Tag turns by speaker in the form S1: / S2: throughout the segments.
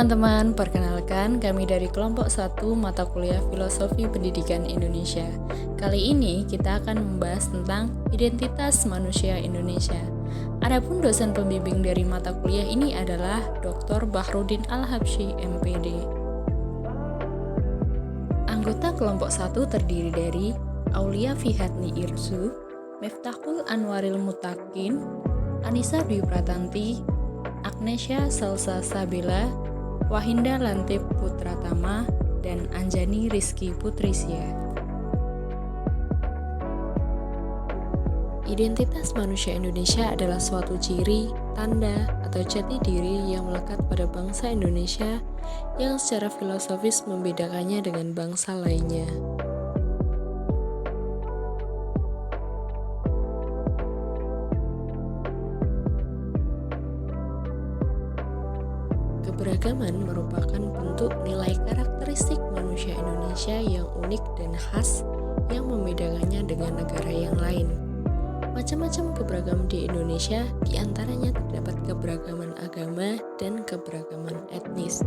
S1: teman-teman, perkenalkan kami dari kelompok 1 mata kuliah Filosofi Pendidikan Indonesia. Kali ini kita akan membahas tentang identitas manusia Indonesia. Adapun dosen pembimbing dari mata kuliah ini adalah Dr. Bahrudin Al-Habsyi, MPD. Anggota kelompok 1 terdiri dari Aulia Fihatni Irsu, Miftahul Anwaril Mutakin, Anissa Dwi Pratanti, Agnesya Salsa Sabila, Wahinda Lantip Putratama, dan Anjani Rizky Putrisya. Identitas manusia Indonesia adalah suatu ciri, tanda, atau jati diri yang melekat pada bangsa Indonesia yang secara filosofis membedakannya dengan bangsa lainnya. Keberagaman merupakan bentuk nilai karakteristik manusia Indonesia yang unik dan khas yang membedakannya dengan negara yang lain. Macam-macam keberagaman di Indonesia, diantaranya terdapat keberagaman agama dan keberagaman etnis.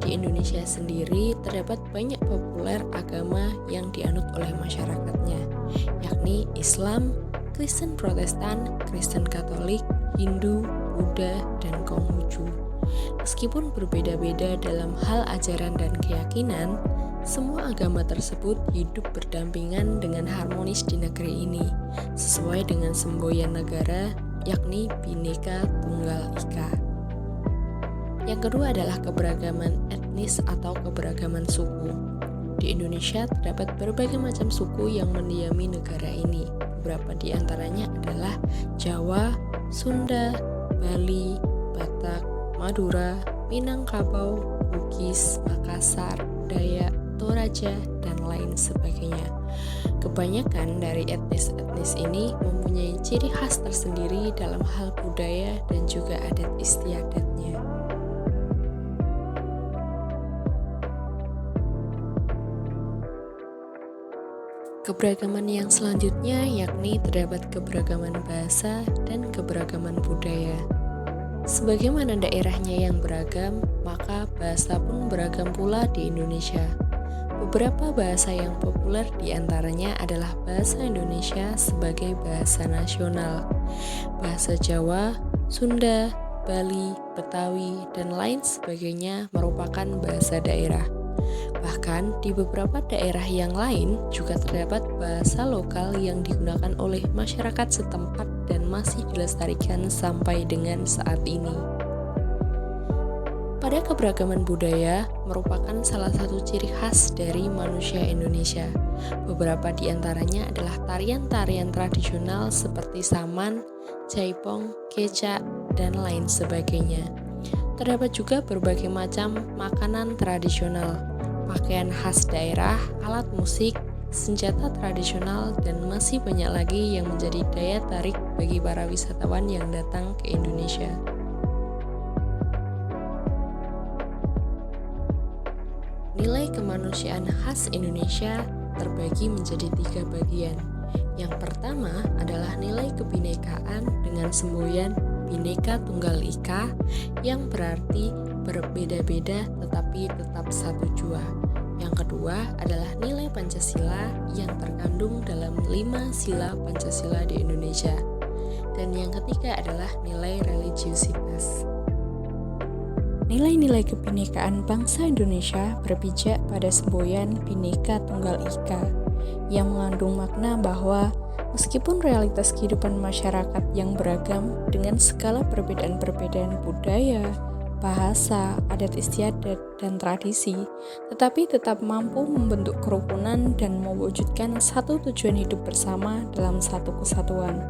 S1: Di Indonesia sendiri terdapat banyak populer agama yang dianut oleh masyarakatnya, yakni Islam, Kristen Protestan, Kristen Katolik, Hindu, Buddha, dan Konghucu. Meskipun berbeda-beda dalam hal ajaran dan keyakinan, semua agama tersebut hidup berdampingan dengan harmonis di negeri ini, sesuai dengan semboyan negara, yakni Bhinneka Tunggal Ika. Yang kedua adalah keberagaman etnis atau keberagaman suku. Di Indonesia terdapat berbagai macam suku yang mendiami negara ini. Beberapa di antaranya adalah Jawa, Sunda, Bali, Batak, Madura, Minangkabau, Bugis, Makassar, Dayak, Toraja, dan lain sebagainya. Kebanyakan dari etnis-etnis ini mempunyai ciri khas tersendiri dalam hal budaya dan juga adat istiadatnya. Keberagaman yang selanjutnya yakni terdapat keberagaman bahasa dan keberagaman budaya. Sebagaimana daerahnya yang beragam, maka bahasa pun beragam pula di Indonesia. Beberapa bahasa yang populer diantaranya adalah bahasa Indonesia sebagai bahasa nasional, bahasa Jawa, Sunda, Bali, Betawi, dan lain sebagainya merupakan bahasa daerah. Bahkan di beberapa daerah yang lain juga terdapat bahasa lokal yang digunakan oleh masyarakat setempat dan masih dilestarikan sampai dengan saat ini. Pada keberagaman budaya merupakan salah satu ciri khas dari manusia Indonesia. Beberapa di antaranya adalah tarian-tarian tradisional seperti saman, jaipong, kecak, dan lain sebagainya. Terdapat juga berbagai macam makanan tradisional, pakaian khas daerah, alat musik, senjata tradisional, dan masih banyak lagi yang menjadi daya tarik bagi para wisatawan yang datang ke Indonesia. Nilai kemanusiaan khas Indonesia terbagi menjadi 3 bagian. Yang pertama adalah nilai kebinekaan dengan semboyan Bhinneka Tunggal Ika yang berarti berbeda-beda tetapi tetap satu jua. Yang kedua adalah nilai Pancasila yang terkandung dalam 5 sila Pancasila di Indonesia. Dan yang ketiga adalah nilai religiusitas. Nilai-nilai kebinekaan bangsa Indonesia berpijak pada semboyan Bhinneka Tunggal Ika yang mengandung makna bahwa meskipun realitas kehidupan masyarakat yang beragam dengan segala perbedaan-perbedaan budaya, bahasa, adat istiadat, dan tradisi, tetapi tetap mampu membentuk kerukunan dan mewujudkan satu tujuan hidup bersama dalam satu kesatuan.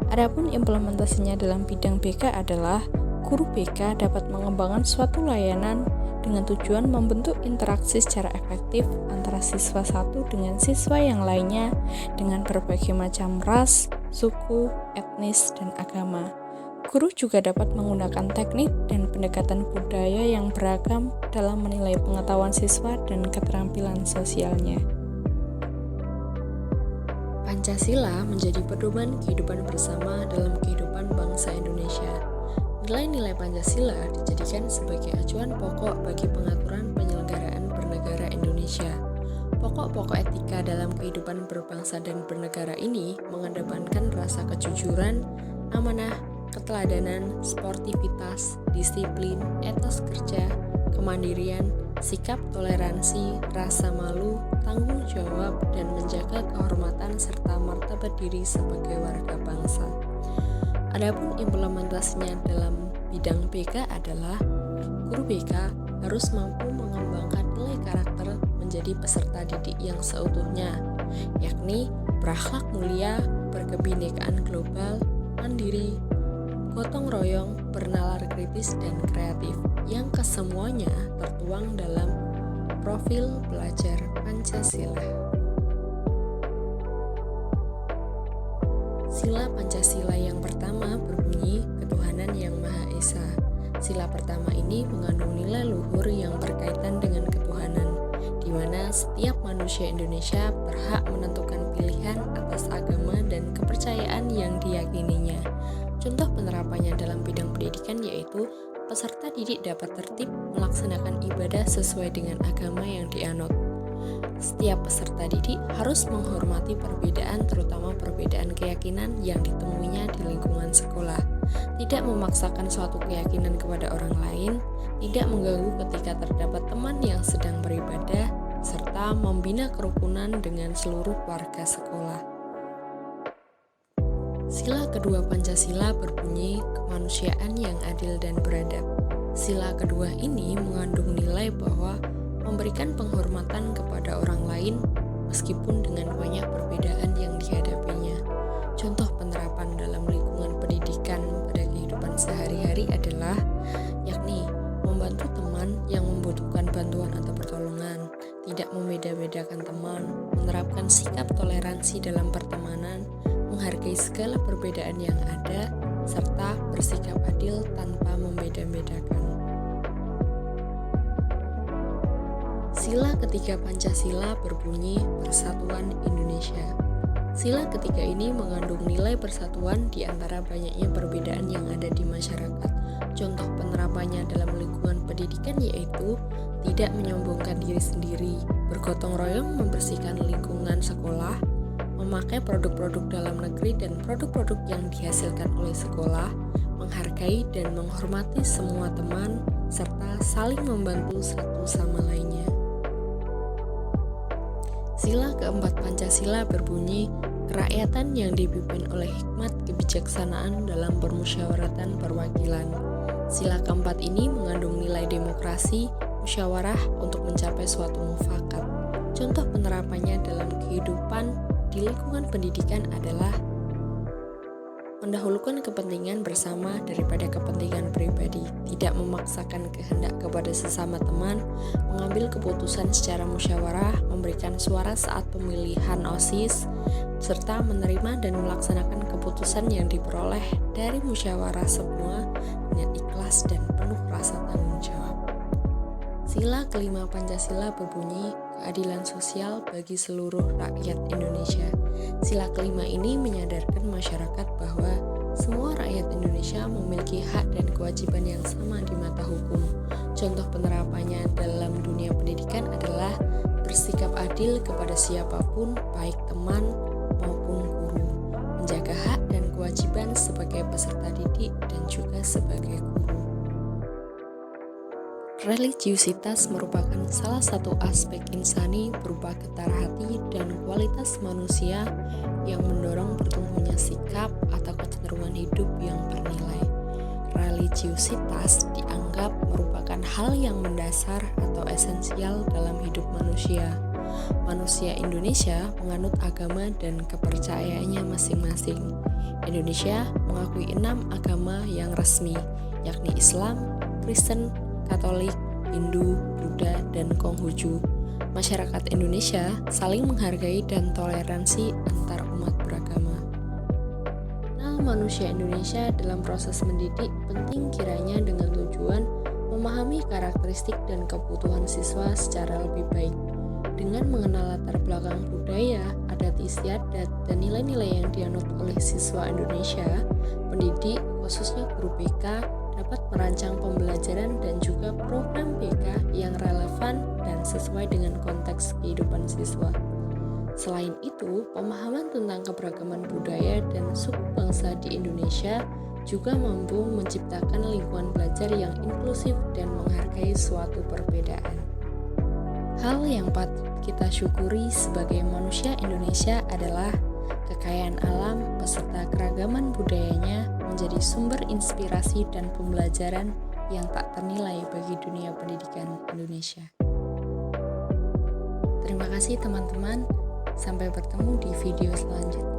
S1: Adapun implementasinya dalam bidang BK adalah guru BK dapat mengembangkan suatu layanan dengan tujuan membentuk interaksi secara efektif antara siswa satu dengan siswa yang lainnya dengan berbagai macam ras, suku, etnis, dan agama. Guru juga dapat menggunakan teknik dan pendekatan budaya yang beragam dalam menilai pengetahuan siswa dan keterampilan sosialnya. Pancasila menjadi pedoman kehidupan bersama dalam kehidupan bangsa Indonesia. Nilai-nilai Pancasila dijadikan sebagai acuan pokok bagi pengaturan penyelenggaraan bernegara Indonesia. Pokok-pokok etika dalam kehidupan berbangsa dan bernegara ini mengedepankan rasa kejujuran, amanah, keteladanan, sportivitas, disiplin, etos kerja, kemandirian, sikap toleransi, rasa malu, tanggung jawab, dan menjaga kehormatan serta martabat diri sebagai warga bangsa. Adapun implementasinya dalam bidang BK adalah guru BK harus mampu mengembangkan nilai karakter menjadi peserta didik yang seutuhnya, yakni berakhlak mulia, berkebinekaan global, mandiri, gotong royong, bernalar kritis dan kreatif, yang kesemuanya tertuang dalam profil pelajar Pancasila. Sila Pancasila yang pertama berbunyi ketuhanan yang Maha Esa. Sila pertama ini mengandung nilai luhur yang berkaitan dengan ketuhanan, di mana setiap manusia Indonesia berhak menentukan pilihan atas agama dan kepercayaan yang diyakininya. Contoh penerapannya dalam bidang pendidikan yaitu peserta didik dapat tertib melaksanakan ibadah sesuai dengan agama yang dianut. Setiap peserta didik harus menghormati perbedaan, terutama perbedaan keyakinan yang ditemuinya di lingkungan sekolah. Tidak memaksakan suatu keyakinan kepada orang lain, tidak mengganggu ketika terdapat teman yang sedang beribadah, serta membina kerukunan dengan seluruh warga sekolah. Sila kedua Pancasila berbunyi kemanusiaan yang adil dan beradab. Sila kedua ini mengandung nilai bahwa memberikan penghormatan kepada orang lain meskipun dengan banyak perbedaan yang dihadapinya. Contoh penerapan dalam lingkungan pendidikan pada kehidupan sehari-hari adalah yakni membantu teman yang membutuhkan bantuan atau pertolongan, tidak membeda-bedakan teman, menerapkan sikap toleransi dalam pertemanan, menghargai segala perbedaan yang ada, serta bersikap adil tanpa membeda-bedakan. Sila ketiga Pancasila berbunyi Persatuan Indonesia. Sila ketiga ini mengandung nilai persatuan di antara banyaknya perbedaan yang ada di masyarakat. Contoh penerapannya dalam lingkungan pendidikan yaitu tidak menyombongkan diri sendiri, bergotong royong membersihkan lingkungan sekolah, memakai produk-produk dalam negeri dan produk-produk yang dihasilkan oleh sekolah, menghargai dan menghormati semua teman, serta saling membantu satu sama lainnya. Sila keempat Pancasila berbunyi kerakyatan yang dipimpin oleh hikmat kebijaksanaan dalam permusyawaratan perwakilan. Sila keempat ini mengandung nilai demokrasi, musyawarah untuk mencapai suatu mufakat. Contoh penerapannya dalam kehidupan di lingkungan pendidikan adalah mendahulukan kepentingan bersama daripada kepentingan pribadi, tidak memaksakan kehendak kepada sesama teman, mengambil keputusan secara musyawarah, memberikan suara saat pemilihan OSIS, serta menerima dan melaksanakan keputusan yang diperoleh dari musyawarah semua dengan ikhlas dan penuh rasa tanggung jawab. Sila kelima Pancasila berbunyi keadilan sosial bagi seluruh rakyat Indonesia. Sila kelima ini menyadarkan masyarakat bahwa semua rakyat Indonesia memiliki hak dan kewajiban yang sama di mata hukum. Contoh penerapannya dalam dunia pendidikan adalah bersikap adil kepada siapapun, baik teman maupun guru, menjaga hak dan kewajiban sebagai peserta didik dan juga sebagai guru. Religiusitas merupakan salah satu aspek insani berupa getar hati dan kualitas manusia yang mendorong bertumbuhnya sikap atau kecenderungan hidup yang bernilai. Religiusitas dianggap merupakan hal yang mendasar atau esensial dalam hidup manusia. Manusia Indonesia menganut agama dan kepercayaannya masing-masing. Indonesia mengakui 6 agama yang resmi, yakni Islam, Kristen, Katolik, Hindu, Buddha, dan Konghucu. Masyarakat Indonesia saling menghargai dan toleransi antar umat beragama. Kenal manusia Indonesia dalam proses mendidik penting kiranya dengan tujuan memahami karakteristik dan kebutuhan siswa secara lebih baik. Dengan mengenal latar belakang budaya, adat istiadat, dan nilai-nilai yang dianut oleh siswa Indonesia, pendidik, khususnya guru BK, dapat merancang pembelajaran dan juga program BK yang relevan dan sesuai dengan konteks kehidupan siswa. Selain itu, pemahaman tentang keberagaman budaya dan suku bangsa di Indonesia juga mampu menciptakan lingkungan belajar yang inklusif dan menghargai suatu perbedaan. Hal yang patut kita syukuri sebagai manusia Indonesia adalah kekayaan alam beserta keragaman budayanya menjadi sumber inspirasi dan pembelajaran yang tak ternilai bagi dunia pendidikan Indonesia. Terima kasih teman-teman. Sampai bertemu di video selanjutnya.